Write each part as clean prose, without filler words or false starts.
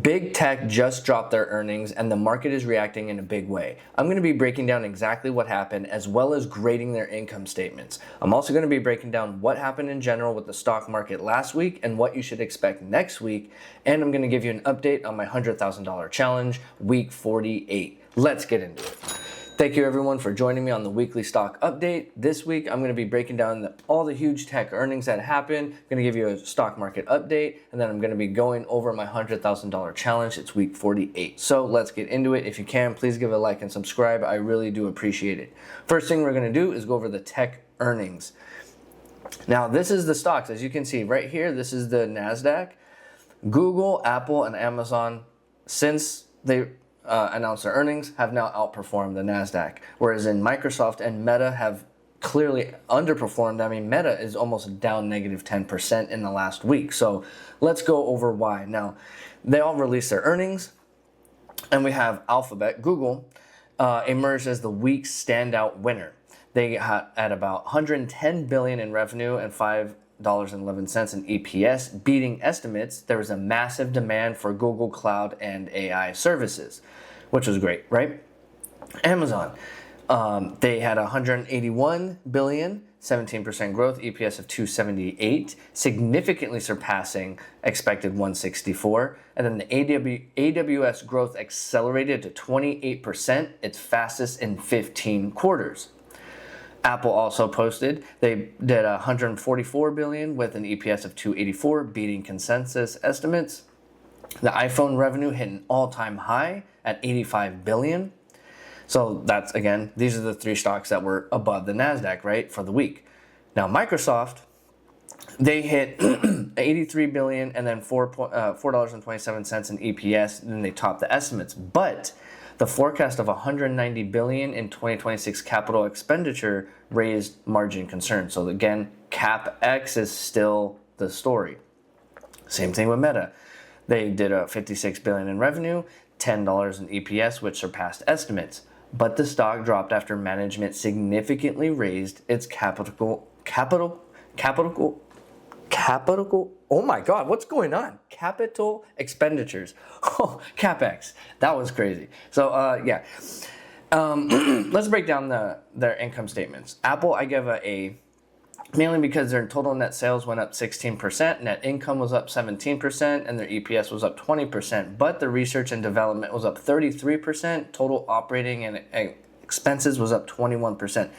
Big tech just dropped their earnings and the market is reacting in a big way. I'm going to be breaking down exactly what happened as well as grading their income statements. I'm also going to be breaking down what happened in general with the stock market last week and what you should expect next week. And I'm going to give you an update on my $100,000 challenge, week 48. Let's get into it. Thank you everyone for joining me on the weekly stock update. This week, I'm going to be breaking down all the huge tech earnings that happened. I'm going to give you a stock market update, and then I'm going to be going over my $100,000 challenge. It's week 48. So let's get into it. If you can, please give a like and subscribe. I really do appreciate it. First thing we're going to do is go over the tech earnings. Now, this is the stocks. As you can see right here, this is the NASDAQ. Google, Apple, and Amazon, since they announced their earnings, have now outperformed the NASDAQ. Whereas in Microsoft and Meta have clearly underperformed. I mean, Meta is almost down negative 10% in the last week. So let's go over why. Now, they all released their earnings, and we have Alphabet, Google, emerged as the week's standout winner. They had at about 110 billion in revenue and $5.11 in EPS, beating estimates. There was a massive demand for Google Cloud and AI services, which was great, right? Amazon, they had 181 billion, 17% growth, EPS of 278, significantly surpassing expected 164. And then the AWS growth accelerated to 28%, its fastest in 15 quarters. Apple also posted, they did 144 billion with an EPS of 284, beating consensus estimates. The iPhone revenue hit an all-time high at 85 billion. So that's, again, these are the three stocks that were above the NASDAQ, right, for the week. Now, Microsoft, they hit 83 billion and then $4.27 in EPS, and then they topped the estimates. But the forecast of 190 billion in 2026 capital expenditure raised margin concerns. So again, CapEx is still the story. Same thing with Meta. They did a 56 billion in revenue, $10 in EPS, which surpassed estimates. But the stock dropped after management significantly raised its capital. Oh my God, what's going on? Capital expenditures. Oh, CapEx. That was crazy. So, yeah. Let's break down their income statements. Apple, I give a A, mainly because their total net sales went up 16%, net income was up 17%, and their EPS was up 20%. But the research and development was up 33%, total operating and expenses was up 21%.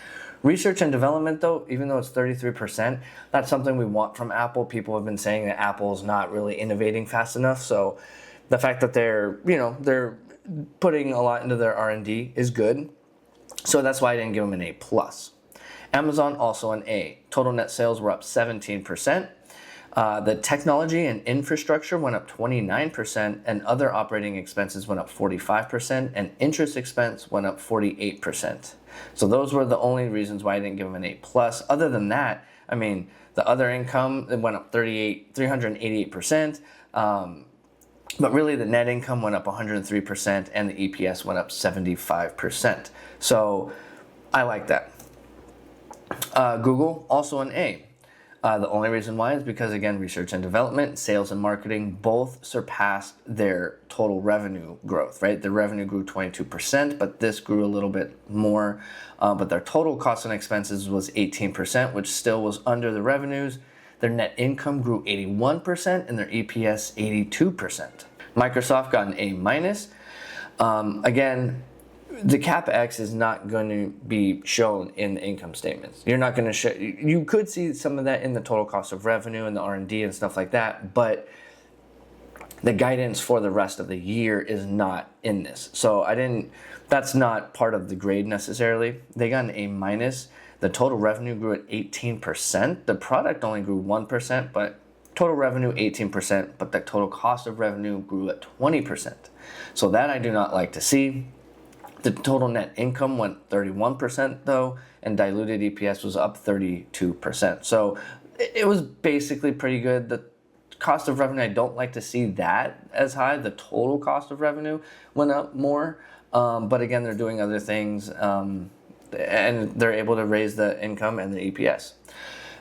Research and development, though, even though it's 33%, that's something we want from Apple. People have been saying that Apple's not really innovating fast enough. So the fact that they're putting a lot into their R&D is good. So that's why I didn't give them an A+. Amazon, also an A. Total net sales were up 17%. The technology and infrastructure went up 29%, and other operating expenses went up 45%, and interest expense went up 48%. So those were the only reasons why I didn't give them an A+. Other than that, I mean, the other income, it went up 388%. But really, the net income went up 103%, and the EPS went up 75%. So I like that. Google, also an A. The only reason why is because, again, research and development, sales and marketing both surpassed their total revenue growth, right? The revenue grew 22%, but this grew a little bit more. But their total costs and expenses was 18%, which still was under the revenues. Their net income grew 81% and their EPS 82%. Microsoft got an A-. Again, the CapEx is not going to be shown in the income statements. You're not going to show. You could see some of that in the total cost of revenue and the R&D and stuff like that, but the guidance for the rest of the year is not in this. So that's not part of the grade necessarily. They got an A-. The total revenue grew at 18%. The product only grew 1%, but total revenue 18%, but the total cost of revenue grew at 20%. So that I do not like to see. The total net income went 31% though, and diluted EPS was up 32%. So it was basically pretty good. The cost of revenue, I don't like to see that as high. The total cost of revenue went up more. But again, they're doing other things, and they're able to raise the income and the EPS.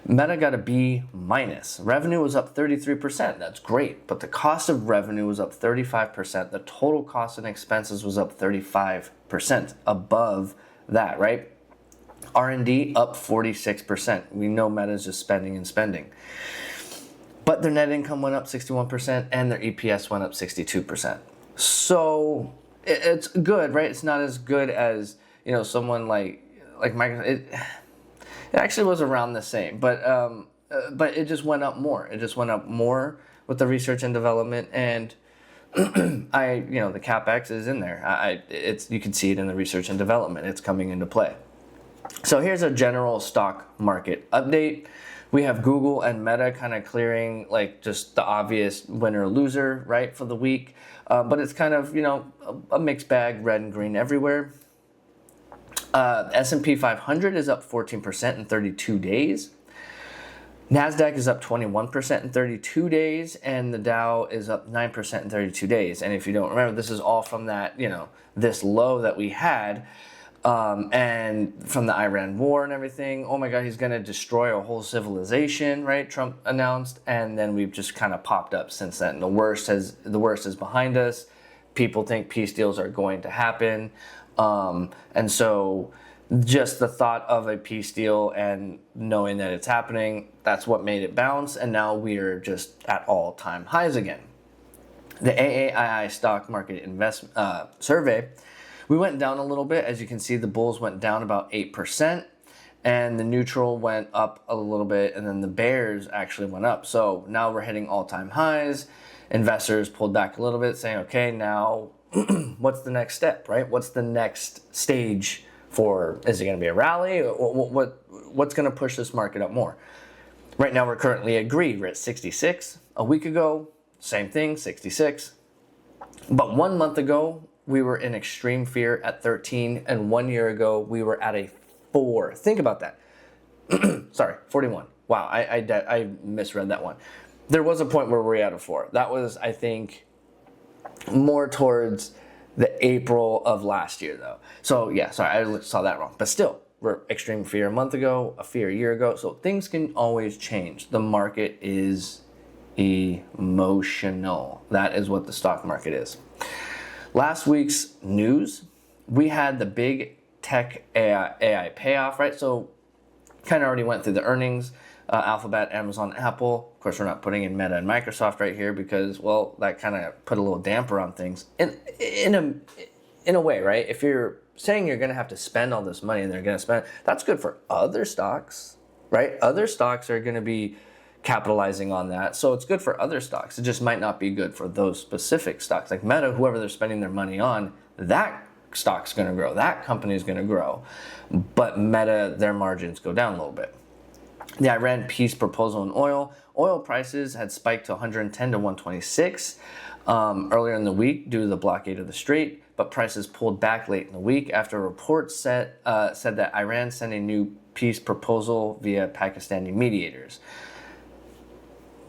Meta got a B minus. Revenue was up 33%. That's great. But the cost of revenue was up 35%. The total cost and expenses was up 35% above that, right? R&D up 46%. We know Meta is just spending and spending. But their net income went up 61% and their EPS went up 62%. So it's good, right? It's not as good as, someone like Microsoft. It actually was around the same, but it just went up more. It just went up more with the research and development, and the CapEx is in there. You can see it in the research and development. It's coming into play. So here's a general stock market update. We have Google and Meta kind of clearing just the obvious winner loser, right, for the week. But it's kind of, a mixed bag, red and green everywhere. S&P 500 is up 14% in 32 days. NASDAQ is up 21% in 32 days, and the Dow is up 9% in 32 days. And if you don't remember, this is all from that, this low that we had, and from the Iran war and everything. Oh my God, he's going to destroy a whole civilization, right? Trump announced, and then we've just kind of popped up since then. The worst is behind us. People think peace deals are going to happen. And so just the thought of a peace deal and knowing that it's happening, that's what made it bounce. And now we're just at all-time highs again. The AAII stock market survey, we went down a little bit. As you can see, the bulls went down about 8%, and the neutral went up a little bit, and then the bears actually went up. So now we're hitting all-time highs. Investors pulled back a little bit, saying, okay, now what's the next step, right? What's the next stage for, is it going to be a rally? What's going to push this market up more? Right now, we're currently at greed. We're at 66. A week ago, same thing, 66. But 1 month ago, we were in extreme fear at 13. And 1 year ago, we were at a 4. Think about that. Sorry, 41. Wow, I misread that one. There was a point where we were at a 4. That was, I think, more towards the April of last year, though. So yeah, sorry, I saw that wrong. But still, we're extreme fear a month ago, a fear a year ago. So things can always change. The market is emotional. That is what the stock market is. Last week's news, we had the big tech AI payoff, right? So kind of already went through the earnings. Alphabet, Amazon, Apple. Of course, we're not putting in Meta and Microsoft right here because, well, that kind of put a little damper on things. In a way, right? If you're saying you're going to have to spend all this money and they're going to spend, that's good for other stocks, right? Other stocks are going to be capitalizing on that. So it's good for other stocks. It just might not be good for those specific stocks. Like Meta, whoever they're spending their money on, that stock's going to grow. That company is going to grow. But Meta, their margins go down a little bit. The Iran peace proposal in oil. Oil prices had spiked to 110 to 126 earlier in the week due to the blockade of the Strait, but prices pulled back late in the week after a report said that Iran sent a new peace proposal via Pakistani mediators.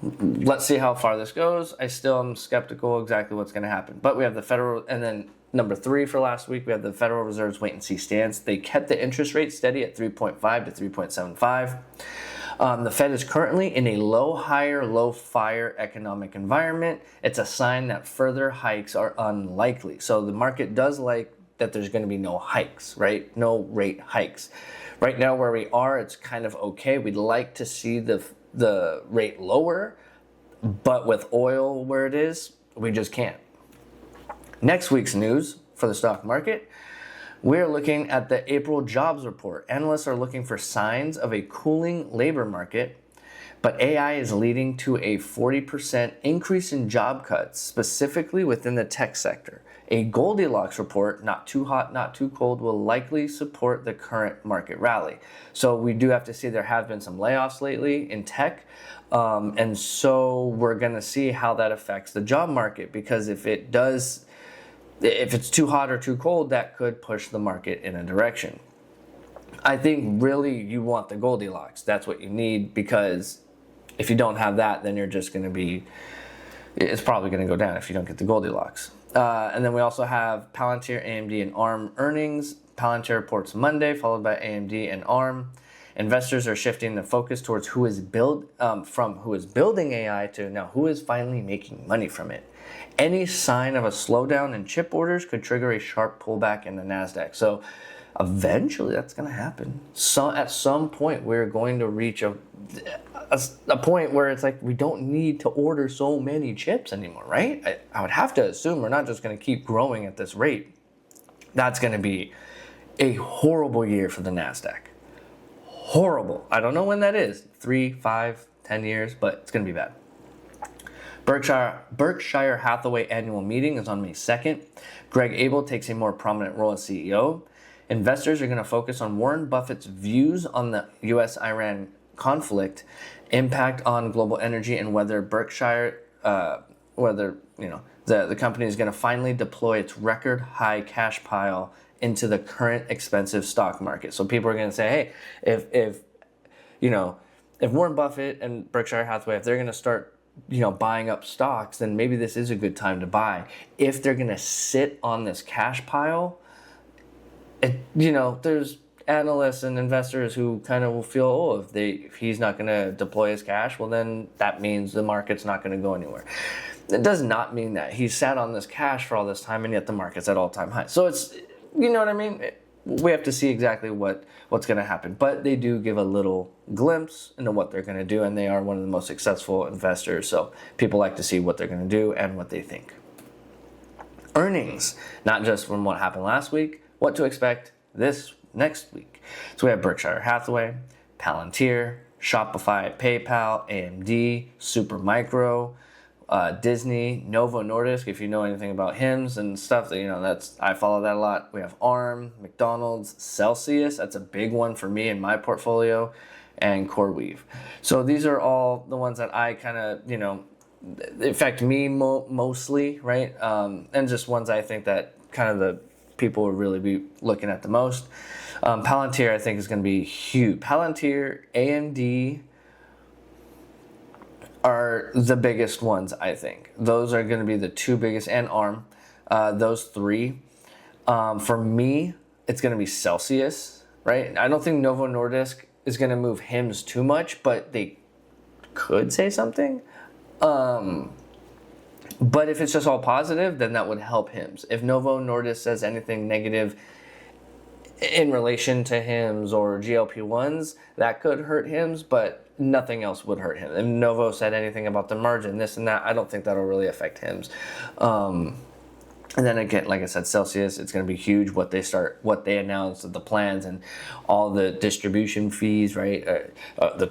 Let's see how far this goes. I still am skeptical exactly what's going to happen. But we have the federal, and then number 3 for last week, we have the Federal Reserve's wait-and-see stance. They kept the interest rate steady at 3.5 to 3.75. The Fed is currently in a low hire, low fire economic environment. It's a sign that further hikes are unlikely. So the market does like that there's going to be no hikes, right? No rate hikes. Right now where we are, it's kind of okay. We'd like to see the rate lower, but with oil where it is, we just can't. Next week's news for the stock market, we're looking at the April jobs report. Analysts are looking for signs of a cooling labor market, but AI is leading to a 40% increase in job cuts, specifically within the tech sector. A Goldilocks report, not too hot, not too cold, will likely support the current market rally. So we do have to see there have been some layoffs lately in tech. And so we're going to see how that affects the job market, because if it's too hot or too cold, that could push the market in a direction. I think really you want the Goldilocks. That's what you need, because if you don't have that, then you're just going to be, it's probably going to go down if you don't get the Goldilocks. And then we also have Palantir, AMD, and ARM earnings. Palantir reports Monday, followed by AMD and ARM. Investors are shifting the focus towards from who is building AI to now who is finally making money from it. Any sign of a slowdown in chip orders could trigger a sharp pullback in the NASDAQ. So eventually that's going to happen. So at some point we're going to reach a point where it's like we don't need to order so many chips anymore, right? I would have to assume we're not just going to keep growing at this rate. That's going to be a horrible year for the NASDAQ. Horrible. I don't know when that is. 3, 5, 10 years, but it's going to be bad. Berkshire Hathaway annual meeting is on May 2nd. Greg Abel takes a more prominent role as CEO. Investors are going to focus on Warren Buffett's views on the U.S.-Iran conflict, impact on global energy, and whether the company is going to finally deploy its record high cash pile into the current expensive stock market. So people are going to say, hey, if Warren Buffett and Berkshire Hathaway, if they're going to start buying up stocks, then maybe this is a good time to buy. If they're going to sit on this cash pile, there's analysts and investors who kind of will feel, if he's not going to deploy his cash, well, then that means the market's not going to go anywhere. It does not mean that he's sat on this cash for all this time and yet the market's at all-time high. So it's, you know what I mean? We have to see exactly what's going to happen. But they do give a little glimpse into what they're going to do, and they are one of the most successful investors. So people like to see what they're going to do and what they think. Earnings, not just from what happened last week, what to expect this next week. So we have Berkshire Hathaway, Palantir, Shopify, PayPal, AMD, Supermicro, Disney, Novo Nordisk, if you know anything about HIMS and stuff, I follow that a lot. We have ARM, McDonald's, Celsius, that's a big one for me in my portfolio, and CoreWeave. So these are all the ones that I kind of, affect me mostly, right? And just ones I think that kind of the people will really be looking at the most. Palantir, I think, is going to be huge. Palantir, AMD, are the biggest ones, I think. Those are going to be the two biggest, and ARM, those three. For me, it's going to be Celsius, right? I don't think Novo Nordisk is going to move HIMS too much, but they could say something. But if it's just all positive, then that would help HIMS. If Novo Nordisk says anything negative in relation to HIMS or GLP-1s, that could hurt HIMS, but nothing else would hurt him. If Novo said anything about the margin, this and that, I don't think that'll really affect HIMS. And then again, like I said, Celsius, it's going to be huge what they announced, the plans and all the distribution fees, right? The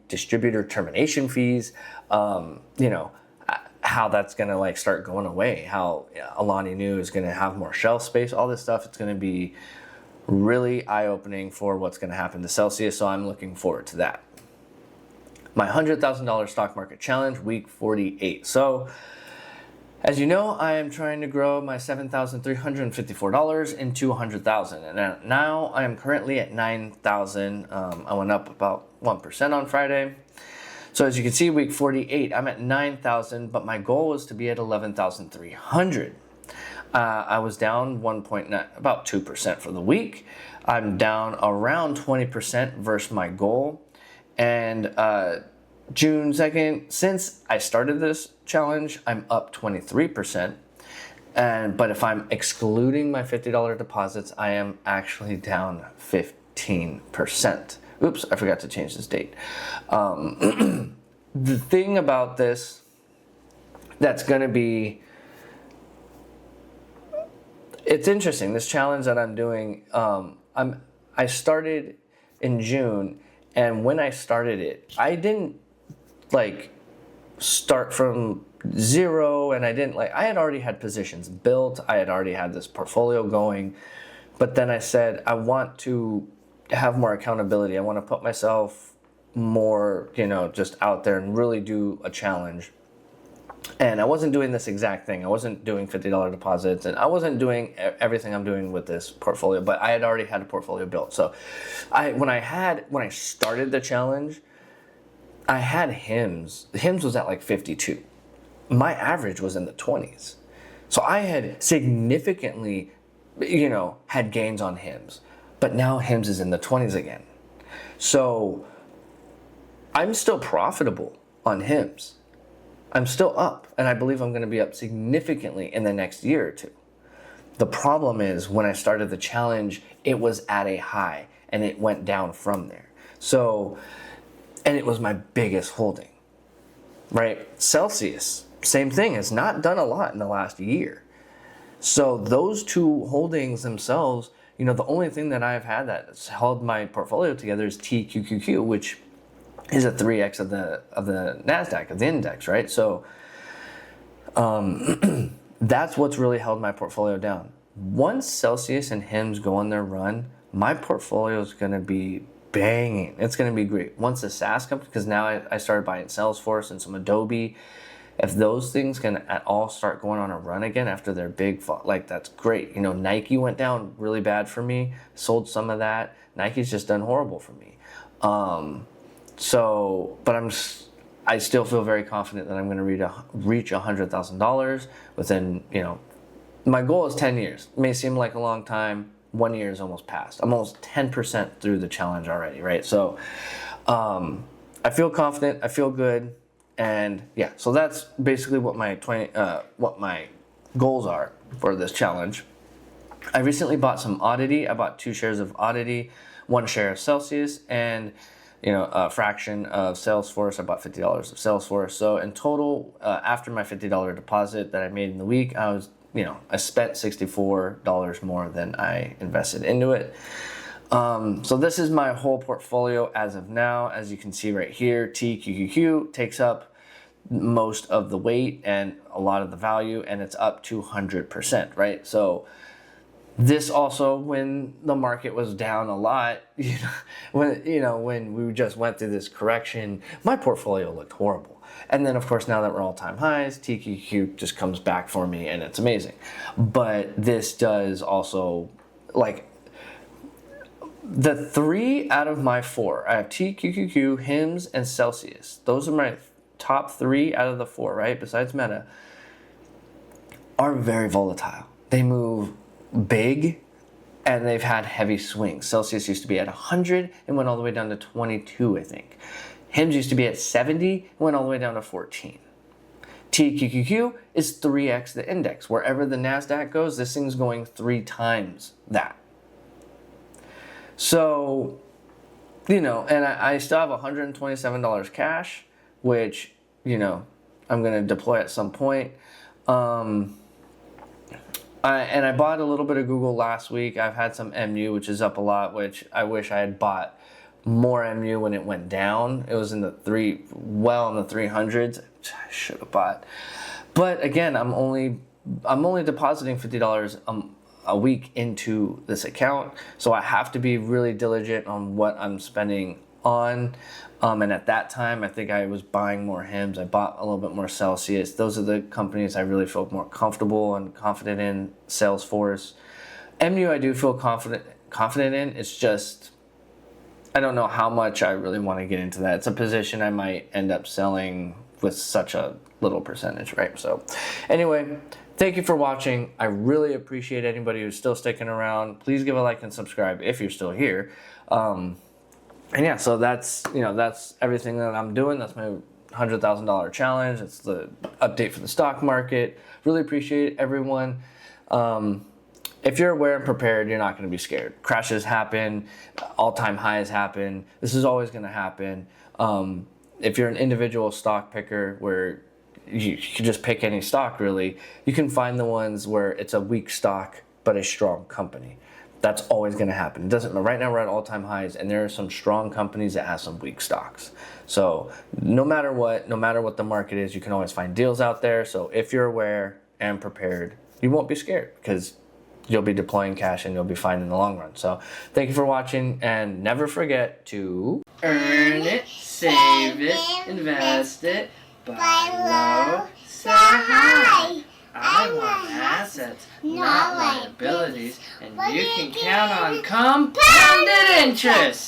distributor termination fees, how that's going to start going away, how Alani Nu is going to have more shelf space, all this stuff. It's going to be really eye-opening for what's going to happen to Celsius, so I'm looking forward to that. My $100,000 stock market challenge, week 48. So, as you know, I am trying to grow my $7,354 into $100,000, and now I am currently at $9,000. I went up about 1% on Friday. So as you can see, week 48, I'm at $9,000, but my goal was to be at $11,300. I was down about 2% for the week. I'm down around 20% versus my goal. And June 2nd, since I started this challenge, I'm up 23%. But if I'm excluding my $50 deposits, I am actually down 15%. Oops, I forgot to change this date. The thing about this that's going to be, it's interesting, this challenge that I'm doing, I started in June, and when I started it, I didn't start from zero, and I had already had positions built, I had already had this portfolio going, but then I said, I want to have more accountability. I want to put myself more, just out there and really do a challenge. And I wasn't doing this exact thing. I wasn't doing $50 deposits, and I wasn't doing everything I'm doing with this portfolio, but I had already had a portfolio built. So when I started the challenge, I had HIMS. HIMS was at 52. My average was in the 20s. So I had significantly, had gains on HIMS. But now HIMS is in the 20s again. So I'm still profitable on HIMS. I'm still up, and I believe I'm going to be up significantly in the next year or two. The problem is when I started the challenge, it was at a high and it went down from there. So, and it was my biggest holding, right? Celsius, same thing, has not done a lot in the last year. So those two holdings themselves, the only thing that I've had that's held my portfolio together is TQQQ, which is a 3x of the NASDAQ, of the index, right? So that's what's really held my portfolio down. Once Celsius and HIMS go on their run, my portfolio is going to be banging. It's going to be great. Once the SaaS company, because now I started buying Salesforce and some Adobe, if those things can at all start going on a run again after their big fall, like that's great. Nike went down really bad for me, sold some of that. Nike's just done horrible for me. I still feel very confident that I'm going to reach $100,000 within, my goal is 10 years. It may seem like a long time. 1 year is almost passed. I'm almost 10% through the challenge already, right? So I feel confident. I feel good. And yeah, so that's basically what my goals are for this challenge. I recently bought some Oddity. I bought 2 shares of Oddity, 1 share of Celsius, and a fraction of Salesforce. I bought $50 of Salesforce. So in total, after my $50 deposit that I made in the week, I spent $64 more than I invested into it. So this is my whole portfolio as of now. As you can see right here, TQQQ takes up most of the weight and a lot of the value, and it's up 200%, right? So this also, when the market was down a lot, when we just went through this correction, my portfolio looked horrible. And then, of course, now that we're all-time highs, TQQ just comes back for me, and it's amazing. But this does also, the 3 out of my 4, I have TQQQ, HIMS, and Celsius. Those are my top 3 out of the 4, right? Besides Meta, are very volatile. They move big, and they've had heavy swings. Celsius used to be at 100 and went all the way down to 22, I think. HIMS used to be at 70 and went all the way down to 14. TQQQ is 3x the index. Wherever the NASDAQ goes, this thing's going 3 times that. So, and I still have $127 cash, which, I'm going to deploy at some point. I bought a little bit of Google last week. I've had some MU, which is up a lot, which I wish I had bought more MU when it went down. It was in the 300s. I should have bought. But again, I'm only depositing $50 a week into this account, so I have to be really diligent on what I'm spending on. And at that time, I think I was buying more HIMS. I bought a little bit more Celsius. Those are the companies I really felt more comfortable and confident in. Salesforce, MU, I do feel confident in. It's just, I don't know how much I really want to get into that. It's a position I might end up selling with such a little percentage, right? So anyway, thank you for watching. I really appreciate anybody who's still sticking around. Please give a like and subscribe if you're still here. And yeah, so that's everything that I'm doing. That's my $100,000 challenge. It's the update for the stock market. Really appreciate everyone. If you're aware and prepared, you're not going to be scared. Crashes happen, all-time highs happen. This is always going to happen. If you're an individual stock picker where you can just pick any stock, really, you can find the ones where it's a weak stock but a strong company. That's always going to happen. It doesn't. Right now we're at all-time highs, and there are some strong companies that have some weak stocks. So no matter what the market is, you can always find deals out there. So if you're aware and prepared, you won't be scared because you'll be deploying cash and you'll be fine in the long run. So thank you for watching, and never forget to earn it, save it, invest it, buy low, sell high. I want assets, not liabilities, and you can count on compounded interest.